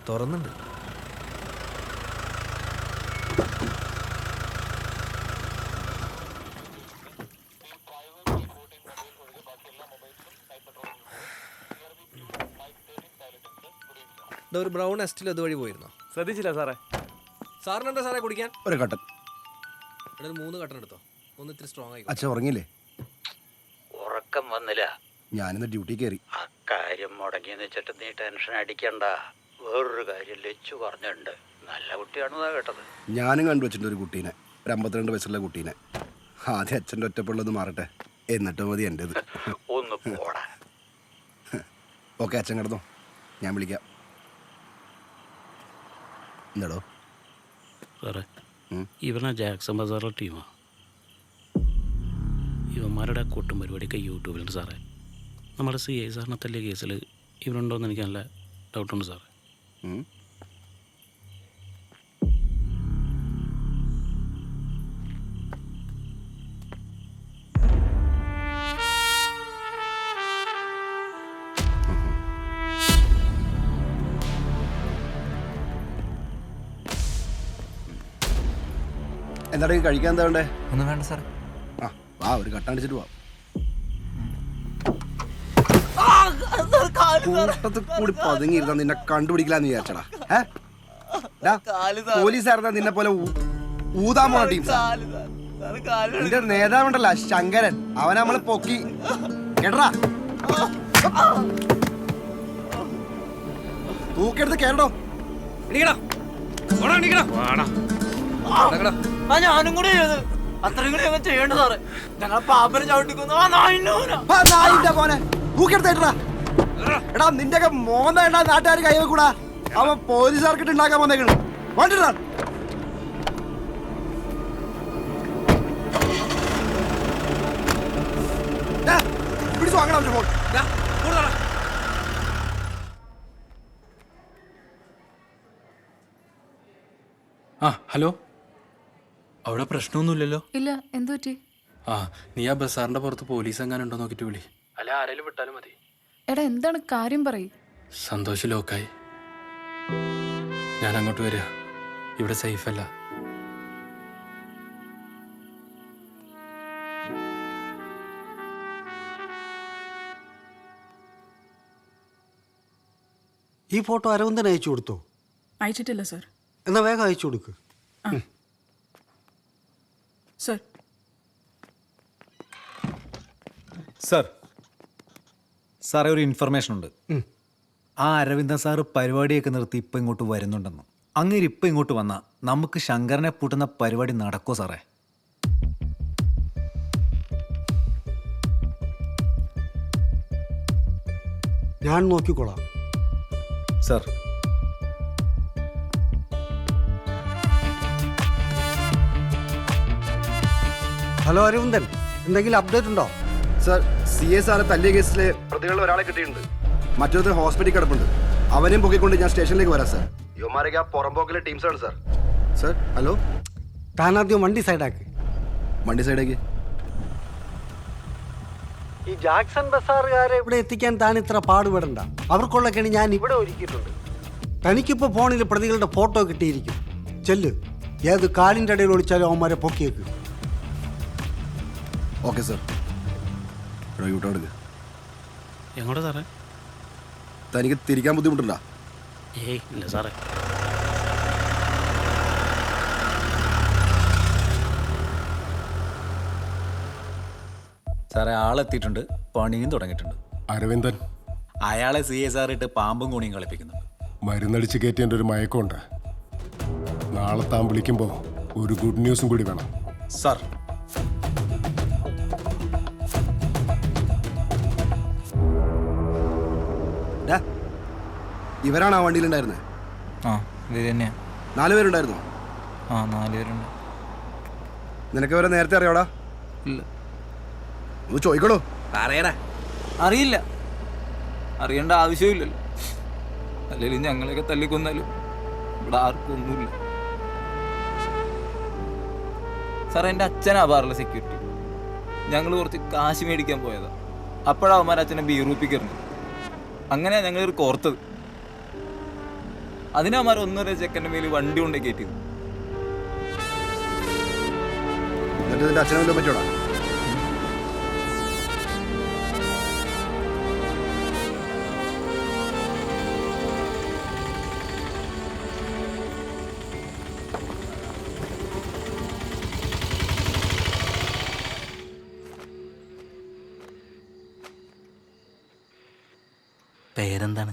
തുറന്നുണ്ട്. ഒരു ബ്രൗൺ എസ്റ്റിൽ അതുവഴി പോയിരുന്നോ? ശ്രദ്ധിച്ചില്ല സാറേ. സാറിനെന്താ സാറേ കുടിക്കാൻ? ഒരു കട്ടൻ. ഇവിടെ 3 കട്ടൻ എടുത്തോ. ഒന്ന് ഇത്തിരി സ്ട്രോങ് ആയി. അച്ഛൻ ഉറങ്ങിയില്ലേ? ഉറക്കം വന്നില്ല. ഞാനിന്ന് ഡ്യൂട്ടി കയറി. ആ കാര്യം മുടങ്ങിയെന്ന് വെച്ചിട്ട് നീ ടെൻഷൻ അടിക്കണ്ട. വേറൊരു കാര്യം ലച്ചു പറഞ്ഞിട്ടുണ്ട്. നല്ല കുട്ടിയാണെന്നാ കേട്ടത്. ഞാനും കണ്ടു വെച്ചിട്ടുണ്ട് ഒരു കുട്ടീനെ, ഒരു 52 വയസ്സുള്ള കുട്ടീനെ. ആദ്യം അച്ഛൻ്റെ ഒറ്റപ്പുള്ളത് മാറട്ടെ, എന്നിട്ട് മതി എൻ്റെത്. ഒന്ന് പോടാ. ഓക്കെ അച്ഛൻ കിടന്നോ, ഞാൻ വിളിക്കാം. എന്താടോ സാറേ, ഇവരുടെ ജാക്സൺ ബസാറിലെ ടീമാണ്. ഇവന്മാരുടെ കൂട്ടും പരിപാടിയൊക്കെ യൂട്യൂബിലുണ്ട് സാറേ. നമ്മുടെ CI സാറിനെ തല്ലിയ കേസിൽ ഇവരുണ്ടോയെന്ന് എനിക്ക് നല്ല ഡൗട്ടുണ്ട് സാറേ. എന്താ കഴിക്കാൻ എന്താ വേണ്ടേ? ഒന്നും വേണ്ട സാറേ. ആ വാ, ഒരു കട്ടടിച്ചിട്ട് പോവാം. കൂട്ടത്തിൽ കൂടി പതുങ്ങിയിരുന്ന നിന്നെ കണ്ടുപിടിക്കലാന്ന് വിചാരിച്ചടാ. പോലീസായിരുന്ന നിന്നെ പോലെ ഊതാൻ പോണ ടീം. നിന്റെ നേതാവുണ്ടല്ല ശങ്കരൻ, അവനെ നമ്മള് പൊക്കി കേട്ടടാ. തൂക്കെടുത്ത് കേട്ടോ. ഞാനും കൂടെ അത്രയും കൂടി ഞങ്ങൾ ചെയ്യേണ്ട സാറേ. ഞങ്ങളെ പാപ്പനെ ചവിട്ടിക്കുന്നു. എടാ നിന്റെ ഒക്കെ മോന്ത നാട്ടുകാർ കൈവെക്കൂടാ. അവൻ പോലീസുകാർക്കിട്ട് ഉണ്ടാക്കാൻ വന്നേക്കണ്. വേണ്ടിടാ പിടിച്ചു വാങ്ങണം ഫോൺ. ആ ഹലോ, അവിടെ പ്രശ്നമൊന്നുമില്ലല്ലോ? ഇല്ല, എന്തു പറ്റി? ആ നീ ആ ബസാറിന്റെ പുറത്ത് പോലീസ് എങ്ങാനും ഉണ്ടോ നോക്കിട്ട് വിളി. അല്ല ആരെങ്കിലും വിട്ടാലും മതി. എടാ എന്താണ് കാര്യം പറയ്. സന്തോഷ് ലോക്കായി. ഞാൻ അങ്ങോട്ട് വരിക. ഇവിടെ സേഫ് അല്ല. ഈ ഫോട്ടോ അരവിന്ദൻ അയച്ചു കൊടുത്തോ? അയച്ചിട്ടില്ല സർ. എന്നാ വേഗം അയച്ചു കൊടുക്ക്. സർ സാറേ, ഒരു ഇൻഫർമേഷൻ ഉണ്ട്. ആ അരവിന്ദൻ സാറ് പരിപാടിയൊക്കെ നിർത്തി ഇപ്പം ഇങ്ങോട്ട് വരുന്നുണ്ടെന്ന്. അങ്ങനെ ഇപ്പം ഇങ്ങോട്ട് വന്നാൽ നമുക്ക് ശങ്കരനെ പൂട്ടുന്ന പരിപാടി നടക്കോ സാറേ? ഞാൻ നോക്കിക്കോളാം സാർ. ഹലോ അരവിന്ദൻ, എന്തെങ്കിലും അപ്ഡേറ്റ് ഉണ്ടോ? സർ, CI സാറെ തല്ലിയ കേസിലെ പ്രതികളിൽ ഒരാളെ കിട്ടിയിട്ടുണ്ട്. മറ്റൊരു ഹോസ്പിറ്റലിൽ കിടപ്പുണ്ട്. അവനെയും പൊക്കിക്കൊണ്ട് ഞാൻ സ്റ്റേഷനിലേക്ക് വരാം സാർ. യുവമാരൊക്കെ ആ പുറമ്പോക്കിലെ ടീംസാണ് സാർ. സാർ ഹലോ, താനാദ്യം വണ്ടി സൈഡാക്ക്. വണ്ടി സൈഡേക്ക്. ഈ ജാക്സൺ ബസാറുകാരെ ഇവിടെ എത്തിക്കാൻ താൻ ഇത്ര പാടുപെടണ്ട. അവർക്കുള്ള കെണി ഞാൻ ഇവിടെ ഒരുക്കിയിട്ടുണ്ട്. തനിക്കിപ്പോൾ ഫോണിൽ പ്രതികളുടെ ഫോട്ടോ കിട്ടിയിരിക്കും. ചെല്ല്, ഏത് കാലിൻ്റെ ഇടയിൽ ഒളിച്ചാലും അവന്മാരെ പൊക്കിയേക്ക്. Okay sir. യൂട്ടോടുക്ക്. എങ്ങോട്ടാ സാറേ? തനിക്ക് തിരിക്കാൻ ബുദ്ധിമുട്ടുണ്ടോ? ഏയ് ഇല്ല സാറേ. സാറേ, ആളെത്തിയിട്ടുണ്ട്. പണിയും തുടങ്ങിയിട്ടുണ്ട്. അരവിന്ദൻ അയാളെ CI സാറിട്ട് പാമ്പും കൂണിയും കളിപ്പിക്കുന്നുണ്ട്. മരുന്നടിച്ച് കയറ്റേണ്ട ഒരു മയക്കമുണ്ട്. നാളെ താൻ വിളിക്കുമ്പോൾ ഒരു ഗുഡ് ന്യൂസും കൂടി വേണം സാർ. ഇവരാണ് ആ വണ്ടിയിലുണ്ടായിരുന്നത്? ആ ഇത് തന്നെയാ. 4 പേരുണ്ടായിരുന്നോ? ആ 4 പേരുണ്ട്. നിനക്ക് ഇവരെ നേരത്തെ അറിയാടാ? ഇല്ല. ഒന്ന് ചോദിക്കണോ? പറയടാ. അറിയില്ല, അറിയേണ്ട ആവശ്യമില്ലല്ലോ. അല്ലെങ്കിൽ ഞങ്ങളെയൊക്കെ തല്ലിക്കൊന്നാലും ഇവിടെ ആർക്കും ഒന്നുമില്ല സാറേ. എൻ്റെ അച്ഛനാ ബാറിലെ സെക്യൂരിറ്റി. ഞങ്ങൾ കുറച്ച് കാശ് മേടിക്കാൻ പോയതാ. അപ്പോഴാ അവന്മാർ അച്ഛനെ ബീറൂപ്പിക്കറിഞ്ഞു. അങ്ങനെയാണ് ഞങ്ങൾ കോർത്തത്. അതിനമാർ 1.5 സെക്കൻഡ് മേൽ വണ്ടി കൊണ്ടേ കയറ്റി. എന്നിട്ട് നിന്റെ അച്ഛനെ വല്ലതും പറ്റോടാ? പേരെന്താണ്?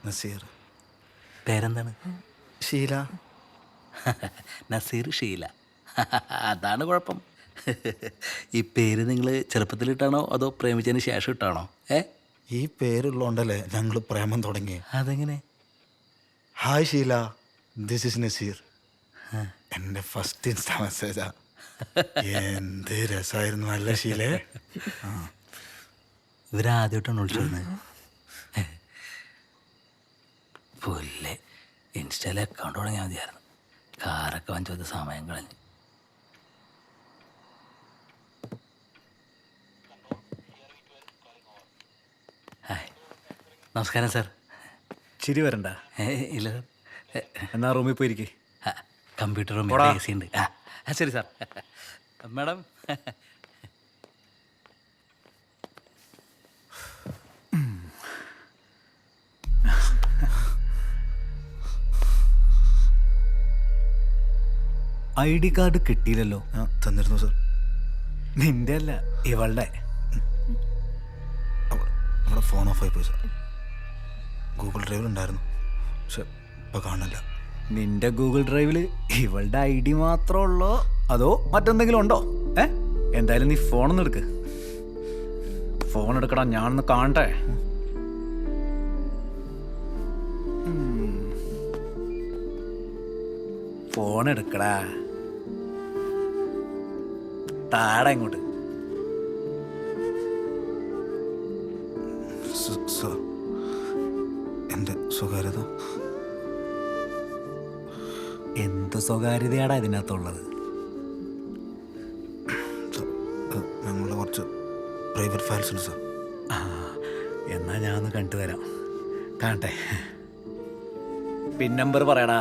നസീർ. പേരെന്താണ്? ഷീല. നസീർ ഷീല. അതാണ് കുഴപ്പം. ഈ പേര് നിങ്ങൾ ചെറുപ്പത്തിലിട്ടാണോ അതോ പ്രേമിച്ചതിന് ശേഷം ഇട്ടാണോ? ഈ പേരുള്ളതുകൊണ്ടല്ലേ ഞങ്ങൾ പ്രേമം തുടങ്ങി. അതെങ്ങനെ? Hi Sheela, this is Nazir. എൻ്റെ ഫസ്റ്റ് ഇൻസ്റ്റാ മെസ്സേജാ. എന്ത് രസമായിരുന്നു അല്ല ഷീലേ? ഇവരാദ്യമായിട്ടാണ് വിളിച്ചിരുന്നത്. പുല്ലേ, ഇൻസ്റ്റയിലെ അക്കൗണ്ട് തുടങ്ങിയാൽ മതിയായിരുന്നു. കാറൊക്കെ വാങ്ങിച്ചത് സമയം കളഞ്ഞ്. ഹായ്, നമസ്കാരം സാർ. ചിരി വരണ്ട. ഇല്ല സാർ. എന്നാ റൂമിൽ പോയിരിക്കേ. കമ്പ്യൂട്ടർ റൂമിൽ AC ഉണ്ട്. ശരി സാർ. മാഡം, ID കാർഡ് കിട്ടിയില്ലല്ലോ. തന്നിരുന്നു സാർ. നിന്റെ അല്ല, ഇവളുടെ. നമ്മുടെ ഫോൺ ഓഫായി പോയി സാർ. ഗൂഗിൾ ഡ്രൈവിലുണ്ടായിരുന്നു, പക്ഷെ ഇപ്പം കാണില്ല. നിന്റെ ഗൂഗിൾ ഡ്രൈവിൽ ഇവളുടെ ID മാത്രമേ ഉള്ളോ അതോ മറ്റെന്തെങ്കിലും ഉണ്ടോ? എന്തായാലും നീ ഫോണൊന്നും എടുക്ക്. ഫോൺ എടുക്കടാ, ഞാനൊന്ന് കാണട്ടെ. ഫോൺ എടുക്കടാ. താടാ ഇങ്ങോട്ട്. സാർ, എൻ്റെ സ്വകാര്യത. എന്ത് സ്വകാര്യതയാടാ ഇതിനകത്തുള്ളത്? ഞങ്ങളുടെ കുറച്ച് പ്രൈവറ്റ് ഫയൽസ് ഉണ്ട് സാർ. എന്നാ ഞാൻ ഒന്ന് കണ്ടുവരാം. കാണട്ടെ. പിൻ നമ്പർ പറയടാ.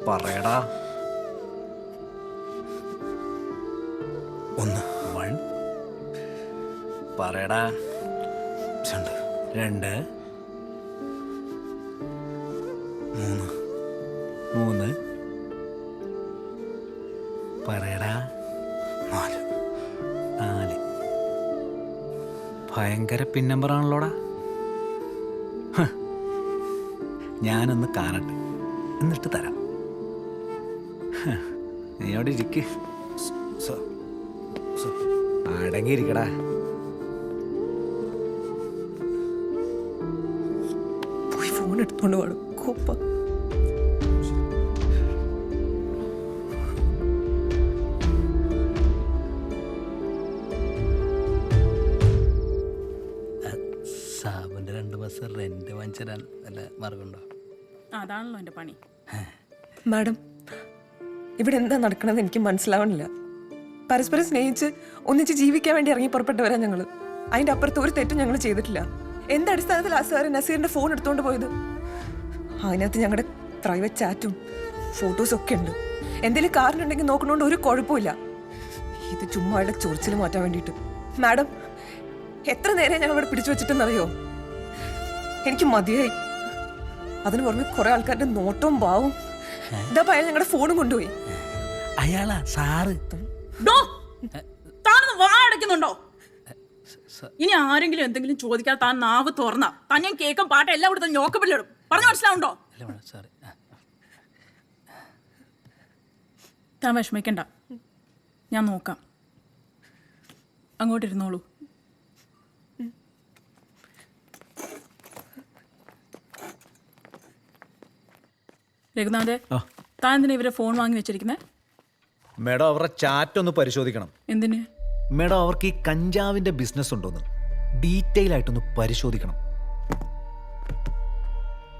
പറയടാ. 1 1 പറയടാ. 2 2 3 3 പറയടാ. 4 4 ഭയങ്കര പിൻ നമ്പറാണല്ലോടാ. ഞാനൊന്ന് കാണട്ടെ, എന്നിട്ട് തരാം. നീ അവിടെ ഇരിക്ക്. സാർ, സാർ അടങ്ങിയിരിക്കടാ. പോയി ഫോൺ എടുത്തോണ്ട് പോകണം. കോപ്പ. സാബിൻ്റെ 2 ബസ് റെന്റ് വാങ്ങിച്ചു തരാൻ വല്ല മാർഗമുണ്ടോ? അതാണല്ലോ എൻ്റെ പണി. മാഡം, ഇവിടെ എന്താ നടക്കണമെന്ന് എനിക്ക് മനസ്സിലാവണില്ല. പരസ്പരം സ്നേഹിച്ച് ഒന്നിച്ച് ജീവിക്കാൻ വേണ്ടി ഇറങ്ങി പുറപ്പെട്ടവരാ ഞങ്ങൾ. അതിൻ്റെ അപ്പുറത്ത് ഒരു തെറ്റും ഞങ്ങൾ ചെയ്തിട്ടില്ല. എന്ത് അടിസ്ഥാനത്തിൽ സാറ് നസീറിന്റെ ഫോൺ എടുത്തുകൊണ്ട് പോയത്? അതിനകത്ത് ഞങ്ങളുടെ പ്രൈവറ്റ് ചാറ്റും ഫോട്ടോസും ഒക്കെ ഉണ്ട്. എന്തെങ്കിലും കാരണമുണ്ടെങ്കിൽ നോക്കണോണ്ട് ഒരു കുഴപ്പമില്ല. ഇത് ചുമ്മാ അയാളുടെ ചൊറിച്ചിൽ മാറ്റാൻ വേണ്ടിയിട്ട്. മാഡം, എത്ര നേരം ഞങ്ങൾ ഇവിടെ പിടിച്ചു വെച്ചിട്ടെന്നറിയോ? എനിക്ക് മതിയായി. അതിന് പുറമെ കുറെ ആൾക്കാരുടെ നോട്ടവും ഭാവവും. ഇതാ അയാൾ ഞങ്ങളുടെ ഫോണും കൊണ്ടുപോയി. അയാളാ സാറ്? താനൊന്ന് വാ അടയ്ക്കുന്നുണ്ടോ? ഇനി ആരെങ്കിലും എന്തെങ്കിലും ചോദിക്കാതെ താൻ നാവ് തുറന്ന താൻ ഞാൻ കേൾക്കും പാട്ട് എല്ലാം കൊടുത്ത ഞോക്കപ്പില്ലിടും. പറഞ്ഞു മനസ്സിലാവുണ്ടോ? താൻ വിഷമിക്കണ്ട, ഞാൻ നോക്കാം. അങ്ങോട്ടിരുന്നോളൂ. രഘുനാഥേ, താൻ എന്തിനാ ഇവരെ ഫോൺ വാങ്ങി വെച്ചിരിക്കുന്നേ? മേഡം, അവരുടെ ചാറ്റ് ഒന്ന് പരിശോധിക്കണം. എന്തിന്? മേഡം, അവർക്ക് ഈ കഞ്ചാവിന്റെ ബിസിനസ് ഉണ്ടോന്ന് ഡീറ്റെയിൽ ആയിട്ടൊന്ന് പരിശോധിക്കണം.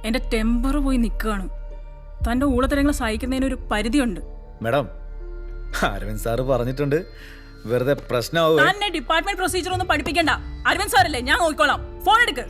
എന്റെ ടെമ്പർ പോയി നിൽക്കുകയാണ്. തന്റെ ഊളത്തരങ്ങൾ സഹിക്കുന്നതിനൊരു പരിധിയുണ്ട്. മേഡം, അരവിന്ദ് സാറ് പറഞ്ഞിട്ടുണ്ട്, വെറുതെ പ്രശ്നമാവും. തന്നെ ഡിപ്പാർട്ട്മെന്റ് പ്രൊസീജിയർ ഒന്നും പഠിപ്പിക്കണ്ട. അരവിന്ദ് സാറല്ലേ, ഞാൻ നോക്കിക്കോളാം. ഫോൺ എടുക്ക്.